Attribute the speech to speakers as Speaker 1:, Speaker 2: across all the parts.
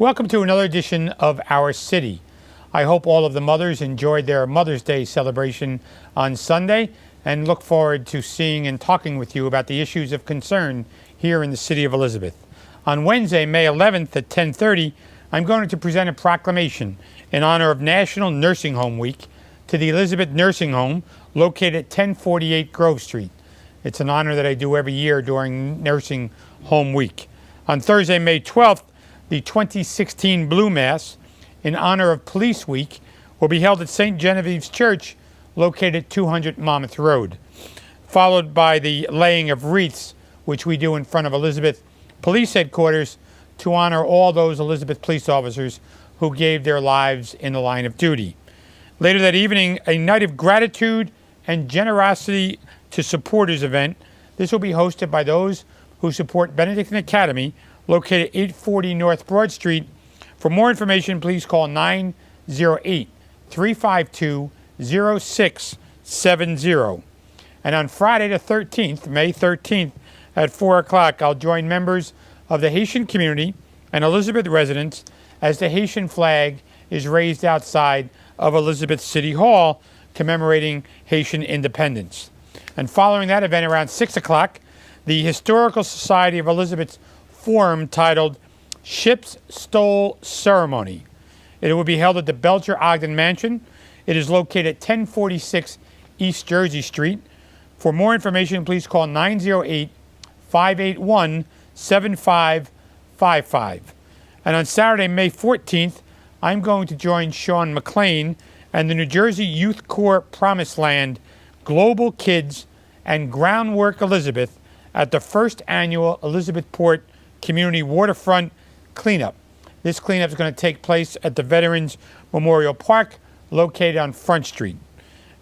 Speaker 1: Welcome to another edition of Our City. I hope all of the mothers enjoyed their Mother's Day celebration on Sunday and look forward to seeing and talking with you about the issues of concern here in the city of Elizabeth. On Wednesday, May 11th at 10:30, I'm going to present a proclamation in honor of National Nursing Home Week to the Elizabeth Nursing Home located at 1048 Grove Street. It's an honor that I do every year during Nursing Home Week. On Thursday, May 12th, the 2016 Blue Mass in honor of Police Week will be held at St. Genevieve's Church located at 200 Monmouth Road, followed by the laying of wreaths, which we do in front of Elizabeth Police Headquarters to honor all those Elizabeth police officers who gave their lives in the line of duty. Later that evening, a night of gratitude and generosity to supporters event. This will be hosted by those who support Benedictine Academy, located at 840 North Broad Street. For more information, please call 908-352-0670. And on Friday the 13th, May 13th, at 4 o'clock, I'll join members of the Haitian community and Elizabeth residents as the Haitian flag is raised outside of Elizabeth City Hall, commemorating Haitian independence. And following that event around 6 o'clock, the Historical Society of Elizabeth's forum titled Ships Stole Ceremony. It will be held at the Belcher Ogden Mansion. It is located at 1046 East Jersey Street. For more information, please call 908-581-7555. And on Saturday, May 14th, I'm going to join Sean McLean and the New Jersey Youth Corps Promised Land Global Kids and Groundwork Elizabeth at the first annual Elizabethport Community Waterfront Cleanup. This cleanup is going to take place at the Veterans Memorial Park located on Front Street.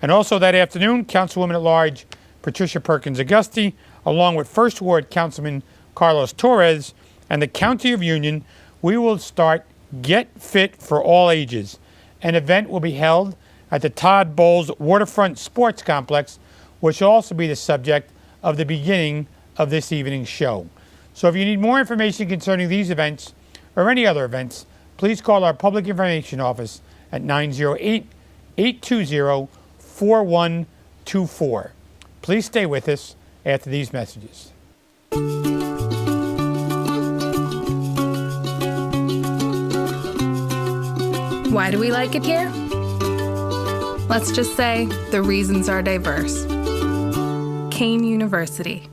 Speaker 1: And also that afternoon, Councilwoman at Large Patricia Perkins Augusti, along with First Ward Councilman Carlos Torres and the County of Union, we will start Get Fit for All Ages. An event will be held at the Todd Bowles Waterfront Sports Complex, which will also be the subject of the beginning of this evening's show. So if you need more information concerning these events or any other events, please call our Public Information Office at 908-820-4124. Please stay with us after these messages.
Speaker 2: Why do we like it here? Let's just say the reasons are diverse. Kane University.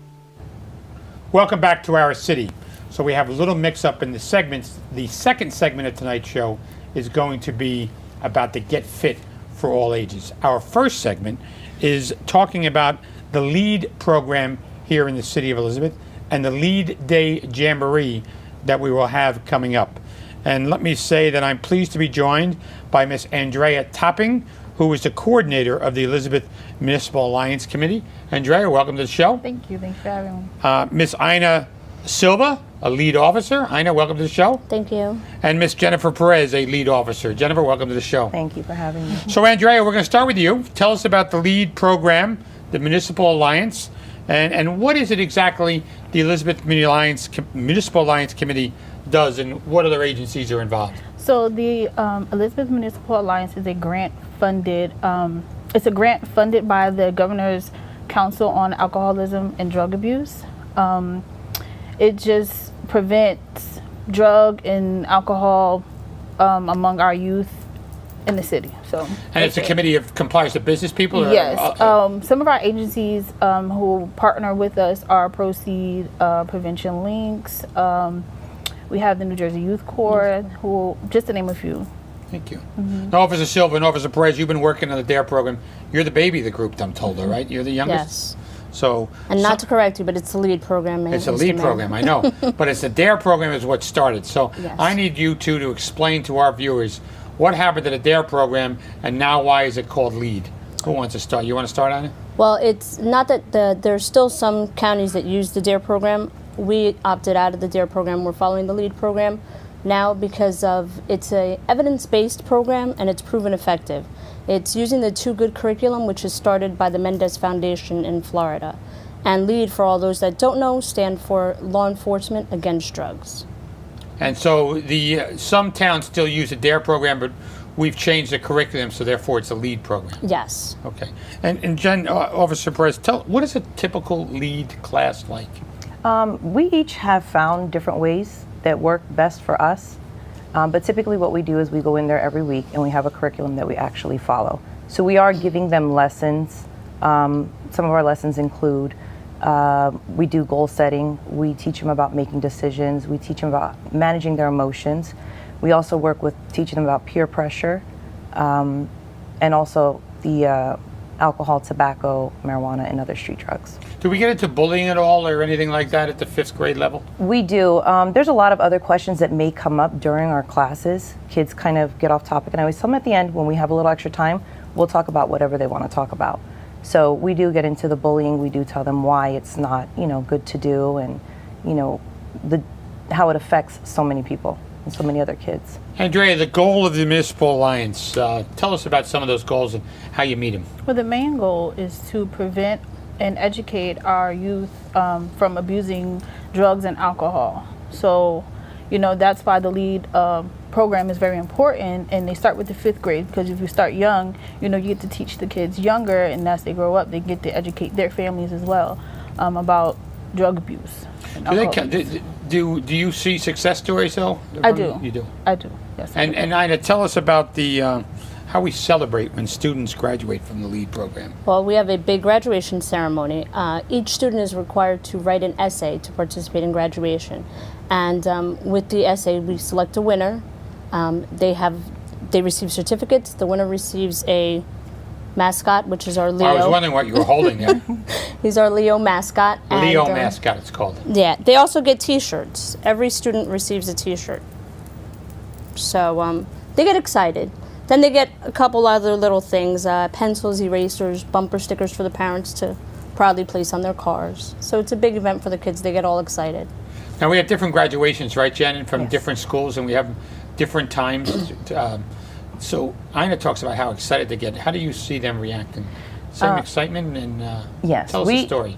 Speaker 1: Welcome back to Our City. So we have a little mix-up in the segments. The second segment of tonight's show is going to be about the Get Fit for All Ages. Our first segment is talking about the L.E.A.D program here in the city of Elizabeth and the L.E.A.D Day Jamboree that we will have coming up. And let me say that I'm pleased to be joined by Miss Andrea Topping, who is the coordinator of the Elizabeth Municipal Alliance Committee. Andrea, welcome to the show.
Speaker 3: Thank you. Thanks for having me.
Speaker 1: Miss Ina Silva, a lead officer. Ina, welcome to the show.
Speaker 4: Thank you.
Speaker 1: And Miss Jennifer Perez, a lead officer. Jennifer, welcome to the show.
Speaker 3: Thank you for having me.
Speaker 1: So, Andrea, we're going to start with you. Tell us about the L.E.A.D program, the Municipal Alliance, and what is it exactly the Elizabeth Municipal Alliance Committee does, and what other agencies are involved?
Speaker 3: So the Elizabeth Municipal Alliance is a grant funded. It's a grant funded by the Governor's Council on Alcoholism and Drug Abuse. It just prevents drug and alcohol among our youth in the city. So,
Speaker 1: and it's a committee of comprised of business people? Or,
Speaker 3: yes. Some of our agencies who partner with us are Proceed, Prevention Links. We have the New Jersey Youth Corps, who, just to name a few.
Speaker 1: Thank you. Now, Officer Silva and Officer Perez, you've been working on the DARE program. You're the baby of the group, I'm told, right? You're the youngest?
Speaker 4: Yes.
Speaker 1: So,
Speaker 4: and not to correct you, but it's the L.E.A.D program.
Speaker 1: It's a L.E.A.D program, I know. But it's the DARE program is what started. So
Speaker 4: Yes.
Speaker 1: I need you two to explain to our viewers what happened to the DARE program and now why is it called L.E.A.D? Who wants to start? You want to start on it?
Speaker 4: Well, it's not that there's still some counties that use the DARE program. We opted out of the DARE program. We're following the L.E.A.D program now because of it's a evidence-based program and it's proven effective. It's using the Too Good curriculum, which is started by the Mendez Foundation in Florida. And L.E.A.D, for all those that don't know, stand for Law Enforcement Against Drugs.
Speaker 1: And so some towns still use the DARE program, but we've changed the curriculum, so therefore it's a LEAD program.
Speaker 4: Yes.
Speaker 1: Okay. And Jen, Officer Perez, what is a typical LEAD class like?
Speaker 5: We each have found different ways that work best for us. But typically what we do is we go in there every week and we have a curriculum that we actually follow. So we are giving them lessons. Some of our lessons include, we do goal setting, we teach them about making decisions, we teach them about managing their emotions. We also work with teaching them about peer pressure, and also the alcohol, tobacco, marijuana, and other street drugs.
Speaker 1: Do we get into bullying at all or anything like that at the 5th grade level?
Speaker 5: We do. There's a lot of other questions that may come up during our classes. Kids kind of get off topic, and I always tell them at the end, when we have a little extra time, we'll talk about whatever they want to talk about. So we do get into the bullying. We do tell them why it's not, good to do, and, how it affects so many people and so many other kids.
Speaker 1: Andrea, the goal of the Municipal Alliance, tell us about some of those goals and how you meet them.
Speaker 3: Well, the main goal is to prevent and educate our youth from abusing drugs and alcohol. So, that's why the LEAD program is very important, and they start with the 5th grade, because if you start young, you get to teach the kids younger, and as they grow up, they get to educate their families as well about drug abuse.
Speaker 1: Do you see success stories though?
Speaker 3: I do.
Speaker 1: You do?
Speaker 3: I do, yes.
Speaker 1: And Ina, tell us about how we celebrate when students graduate from the LEAD program.
Speaker 4: Well, we have a big graduation ceremony. Each student is required to write an essay to participate in graduation. And with the essay, we select a winner. They receive certificates. The winner receives a mascot, which is our Leo.
Speaker 1: I was wondering what you were holding there.
Speaker 4: He's our Leo mascot.
Speaker 1: Leo mascot, it's called.
Speaker 4: Yeah, they also get T-shirts. Every student receives a T-shirt. So they get excited. Then they get a couple other little things, pencils, erasers, bumper stickers for the parents to proudly place on their cars. So it's a big event for the kids. They get all excited.
Speaker 1: Now we have different graduations, right, Jen, from
Speaker 5: Yes.
Speaker 1: different schools, and we have different times. So Ina talks about how excited they get. How do you see them reacting? Same excitement, and
Speaker 5: Yes,
Speaker 1: tell us a story.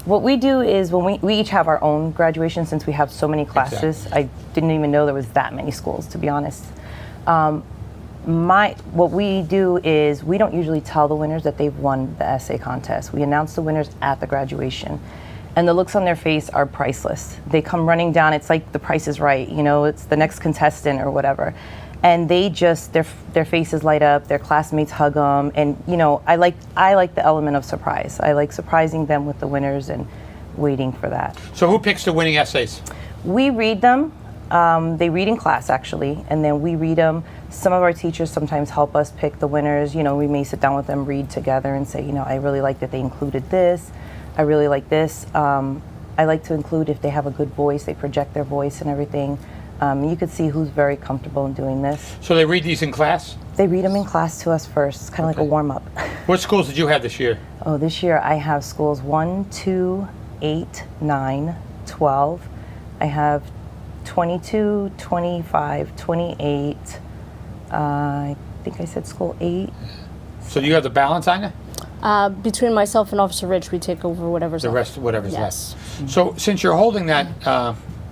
Speaker 5: What we do is when we each have our own graduation, since we have so many classes.
Speaker 1: Exactly.
Speaker 5: I didn't even know there was that many schools, to be honest. What we do is we don't usually tell the winners that they've won the essay contest. We announce the winners at the graduation, and the looks on their face are priceless. They come running down. It's like The Price is Right, it's the next contestant or whatever. And they just, their faces light up, their classmates hug them, and I like the element of surprise. I like surprising them with the winners and waiting for that.
Speaker 1: So who picks the winning essays?
Speaker 5: We read them. They read in class, actually, and then we read them. Some of our teachers sometimes help us pick the winners. We may sit down with them, read together, and say, I really like that they included this. I really like this. I like to include, if they have a good voice, they project their voice and everything. You could see who's very comfortable in doing this.
Speaker 1: So they read these in class?
Speaker 5: They read them in class to us first. It's kind of like a warm-up.
Speaker 1: What schools did you have this year?
Speaker 5: Oh, this year I have schools 1, 2, 8, 9, 12. I have 22, 25, 28. I think I said school 8.
Speaker 1: So you have the balance, Ina?
Speaker 4: Between myself and Officer Rich, we take over whatever's
Speaker 1: The
Speaker 4: left.
Speaker 1: rest, whatever's
Speaker 4: Yes.
Speaker 1: left. So since you're holding that,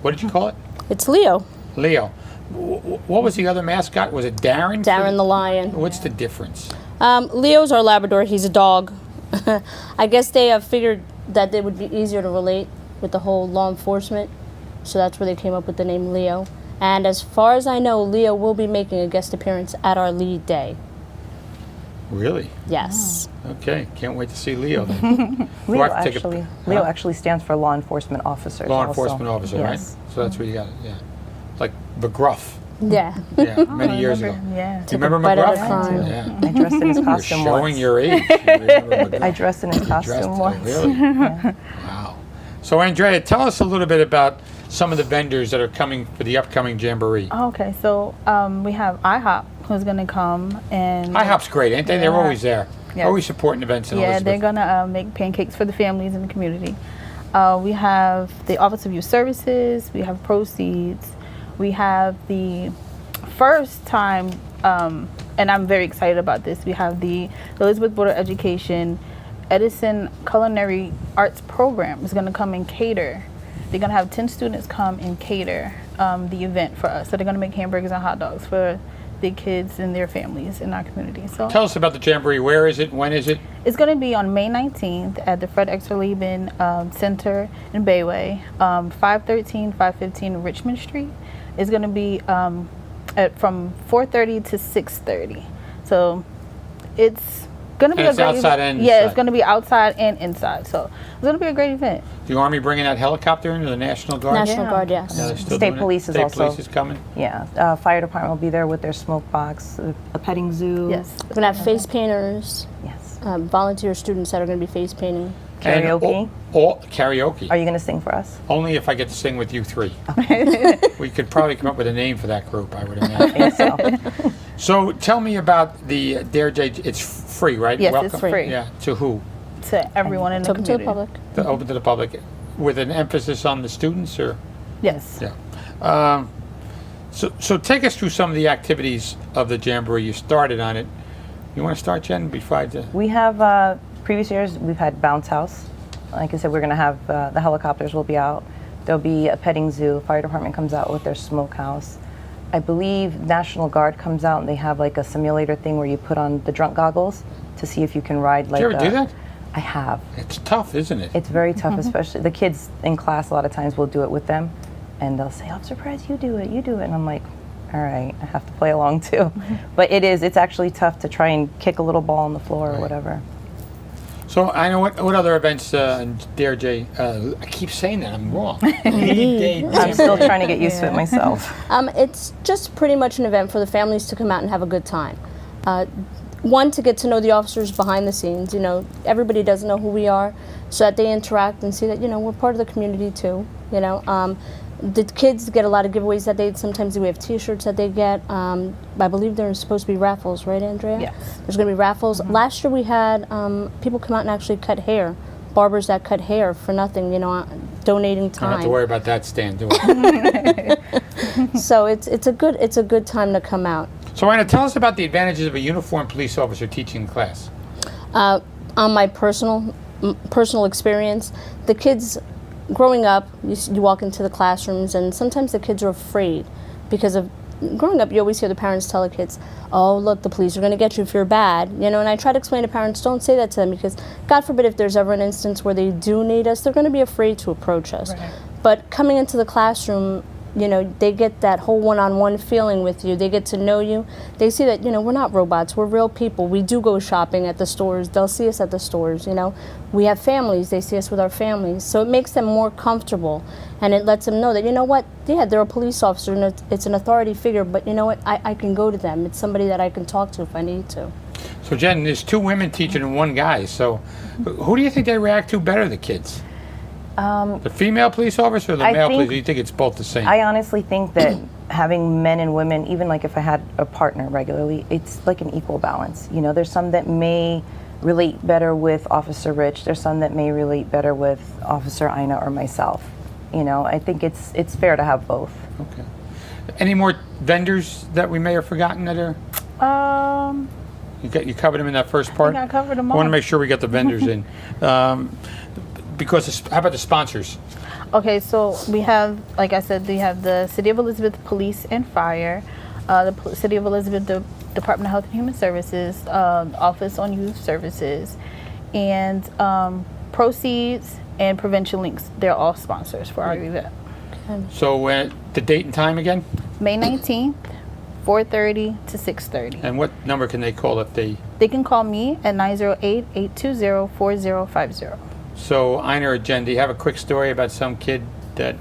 Speaker 1: what did you call it?
Speaker 4: It's Leo.
Speaker 1: Leo. What was the other mascot? Was it Darren?
Speaker 4: Darren the lion.
Speaker 1: What's the difference?
Speaker 4: Leo's our Labrador. He's a dog. I guess they have figured that it would be easier to relate with the whole law enforcement, so that's where they came up with the name Leo. And as far as I know, Leo will be making a guest appearance at our LEAD Day.
Speaker 1: Really?
Speaker 4: Yes.
Speaker 1: Okay, can't wait to see Leo then.
Speaker 5: Leo
Speaker 1: I have to take a-
Speaker 5: Leo
Speaker 1: Huh?
Speaker 5: actually stands for law enforcement officers.
Speaker 1: Law
Speaker 5: also.
Speaker 1: enforcement officer,
Speaker 5: Yes.
Speaker 1: right? So that's where you got it, yeah. Like McGruff,
Speaker 4: Yeah.
Speaker 1: yeah, many years ago.
Speaker 3: Yeah.
Speaker 1: Do you remember
Speaker 4: bite at a
Speaker 1: McGruff?
Speaker 4: time.
Speaker 1: Yeah.
Speaker 5: I dressed in his
Speaker 1: You're
Speaker 5: costume
Speaker 1: showing
Speaker 5: once.
Speaker 1: your age. You remember McGruff.
Speaker 5: I dressed in his
Speaker 1: Dressed,
Speaker 5: costume once.
Speaker 1: really? Wow. So Andrea, tell us a little bit about some of the vendors that are coming for the upcoming Jamboree.
Speaker 3: Okay, so we have IHOP who's going to come, and
Speaker 1: IHOP's great, ain't they? They're
Speaker 3: Yeah.
Speaker 1: always there.
Speaker 3: Yes.
Speaker 1: Always supporting events in
Speaker 3: yeah,
Speaker 1: Elizabeth.
Speaker 3: they're going to make pancakes for the families in the community. We have the Office of Youth Services. We have Proceeds. We have the first time, and I'm very excited about this. We have the Elizabeth Board of Education Edison Culinary Arts Program is going to come and cater. They're going to have 10 students come and cater the event for us. So they're going to make hamburgers and hot dogs for the kids and their families in our community. So
Speaker 1: Tell us about the Jamboree. Where is it? When is it?
Speaker 3: it's going to be on May 19th at the Fred Exter Lieben Center in Bayway, 513, 515 Richmond Street. It's going to be from 4:30 to 6:30. So it's going to be
Speaker 1: And
Speaker 3: a
Speaker 1: it's
Speaker 3: great
Speaker 1: outside
Speaker 3: event.
Speaker 1: and
Speaker 3: Yeah,
Speaker 1: inside.
Speaker 3: it's going to be outside and inside. So it's going to be a great event.
Speaker 1: The Army bringing that helicopter into the National Guard?
Speaker 4: National
Speaker 3: Yeah.
Speaker 4: Guard, yes.
Speaker 1: Yeah, they're still
Speaker 5: State
Speaker 1: doing it?
Speaker 5: Police is
Speaker 1: State
Speaker 5: also-
Speaker 1: Police is coming.
Speaker 5: Yeah, fire department will be there with their smoke box, a petting zoo.
Speaker 3: Yes.
Speaker 4: We're gonna have face painters,
Speaker 5: Yes.
Speaker 4: volunteer students that are gonna be face painting.
Speaker 1: And
Speaker 5: Karaoke.
Speaker 1: all karaoke.
Speaker 5: Are you going to sing for us?
Speaker 1: Only if I get to sing with you three. We could probably come up with a name for that group, I would imagine.
Speaker 5: Yes, so.
Speaker 1: So tell me about the Dare J. It's free, right?
Speaker 3: Yes,
Speaker 1: Welcome?
Speaker 3: it's free.
Speaker 1: Yeah. To who?
Speaker 3: To everyone in
Speaker 4: It's
Speaker 3: the
Speaker 4: open to the
Speaker 3: community.
Speaker 4: public.
Speaker 1: Open to the public, with an emphasis on the students, or?
Speaker 3: Yes.
Speaker 1: Yeah. So take us through some of the activities of the Jamboree. You started on it. You want to start, Jen?
Speaker 5: We have, previous years, we've had bounce house. Like I said, we're going to have, the helicopters will be out. There'll be a petting zoo. Fire department comes out with their smokehouse. I believe National Guard comes out and they have like a simulator thing where you put on the drunk goggles to see if you can ride like
Speaker 1: Did you ever do that?
Speaker 5: I have.
Speaker 1: It's tough, isn't it?
Speaker 5: It's very tough, especially the kids in class a lot of times will do it with them and they'll say, I'm surprised you do it. And I'm like, all right, I have to play along too. But it's actually tough to try and kick a little ball on the floor or whatever.
Speaker 1: So I know what other events Dare J. I keep saying that I'm wrong. L.E.A.D.
Speaker 5: I'm still trying to get used to it myself.
Speaker 4: It's just pretty much an event for the families to come out and have a good time. One, to get to know the officers behind the scenes. You know, everybody doesn't know who we are, so that they interact and see that, you know, we're part of the community too. You know, the kids get a lot of giveaways that day. Sometimes we have T-shirts that they get. I believe there's supposed to be raffles, right, Andrea?
Speaker 3: Yes.
Speaker 4: There's going to be raffles. Last year we had people come out and actually cut hair, barbers that cut hair for nothing. You know, donating
Speaker 1: Don't
Speaker 4: time.
Speaker 1: have to worry about that, Stan, do it?
Speaker 4: So it's a good time to come out.
Speaker 1: So Anna, tell us about the advantages of a uniformed police officer teaching class.
Speaker 4: On my personal experience, the kids growing up, you walk into the classrooms and sometimes the kids are afraid because of growing up. You always hear the parents tell the kids, oh, look, the police are going to get you if you're bad. You know, and I try to explain to parents, don't say that to them, because God forbid if there's ever an instance where they do need us, they're going to be afraid to approach us.
Speaker 3: Right.
Speaker 4: But coming into the classroom, you know, they get that whole one-on-one feeling with you. They get to know you. They see that, you know, we're not robots. We're real people. We do go shopping at the stores. They'll see us at the stores, you know. We have families. They see us with our families. So it makes them more comfortable, and it lets them know that, you know what, yeah, they're a police officer, and it's an authority figure, but you know what, I can go to them. It's somebody that I can talk to if I need to.
Speaker 1: So Jen, there's two women teaching and one guy. So who do you think they react to better, the kids? The female police officer or the
Speaker 5: I
Speaker 1: male
Speaker 5: think-
Speaker 1: police? Or you think it's both the same?
Speaker 5: I honestly think that having men and women, even like if I had a partner regularly, it's like an equal balance. You know, there's some that may relate better with Officer Rich. There's some that may relate better with Officer Ina or myself. You know, I think it's fair to have both.
Speaker 1: Okay. Any more vendors that we may have forgotten that are? You covered them in that first part?
Speaker 3: I covered them
Speaker 1: I want to
Speaker 3: all.
Speaker 1: make sure we get the vendors in. Because, how about the sponsors?
Speaker 3: Okay, so we have, like I said, we have the City of Elizabeth Police and Fire, City of Elizabeth Department of Health and Human Services, Office on Youth Services, and Proceeds and Prevention Links. They're all sponsors for our event.
Speaker 1: So the date and time again?
Speaker 3: May 19th, 4:30 to 6:30.
Speaker 1: And what number can they call if they...
Speaker 3: They can call me at 908-820-4050.
Speaker 1: So, Ina or Jen, do you have a quick story about some kid that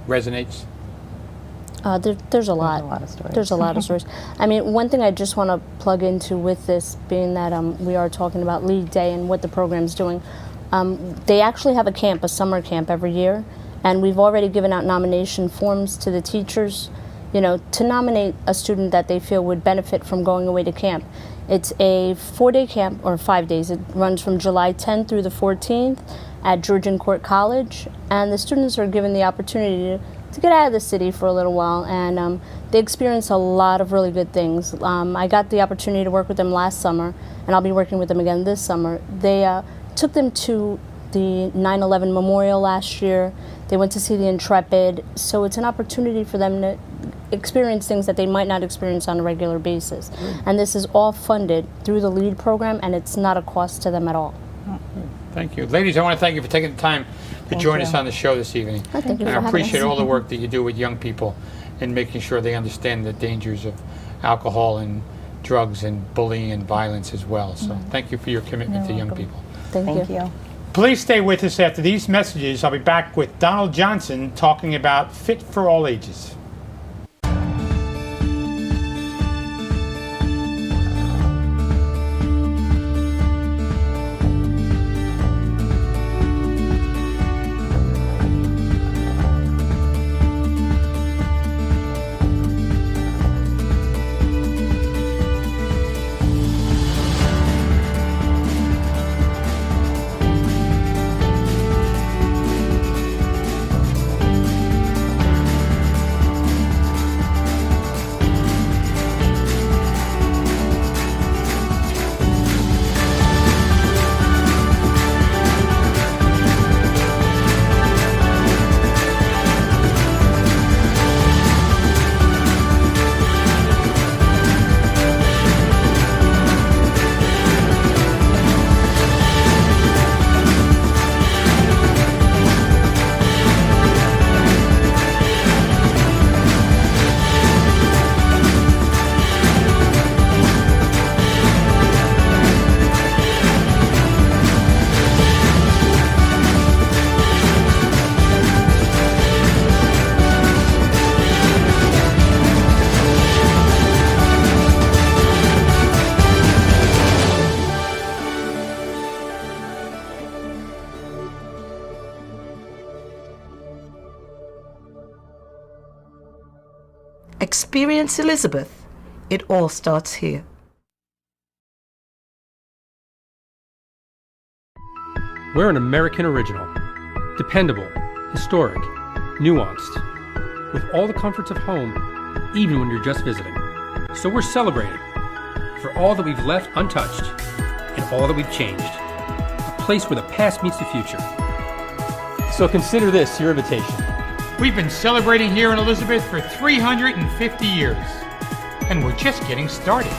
Speaker 1: resonates?
Speaker 4: There's a lot.
Speaker 5: a lot of stories.
Speaker 4: There's a lot of stories. I mean, one thing I just want to plug into with this, being that we are talking about League Day and what the program's doing, they actually have a summer camp every year, and we've already given out nomination forms to the teachers, you know, to nominate a student that they feel would benefit from going away to camp. It's a 4-day camp, or 5 days. It runs from July 10th through the 14th at Georgian Court College, and the students are given the opportunity to get out of the city for a little while, and they experience a lot of really good things. I got the opportunity to work with them last summer, and I'll be working with them again this summer. They took them to the 9/11 memorial last year. They went to see the Intrepid. So it's an opportunity for them to experience things that they might not experience on a regular basis. And this is all funded through the LEAD program, and it's not a cost to them at all.
Speaker 1: Thank you. Ladies, I want to thank you for taking the time to join us on the show this evening.
Speaker 4: Thank you
Speaker 1: And
Speaker 4: for
Speaker 1: I
Speaker 4: having
Speaker 1: appreciate
Speaker 4: us.
Speaker 1: all the work that you do with young people and making sure they understand the dangers of alcohol and drugs and bullying and violence as well. So thank you for your commitment to young people.
Speaker 5: Thank you.
Speaker 1: Please stay with us after these messages. I'll be back with Donald Johnson talking about Fit for All Ages.
Speaker 6: Experience Elizabeth. It all starts here.
Speaker 7: We're an American original. Dependable, historic, nuanced. With all the comforts of home, even when you're just visiting. So we're celebrating for all that we've left untouched and all that we've changed. A place where the past meets the future. So consider this your invitation.
Speaker 1: We've been celebrating here in Elizabeth for 350 years, and we're just getting started.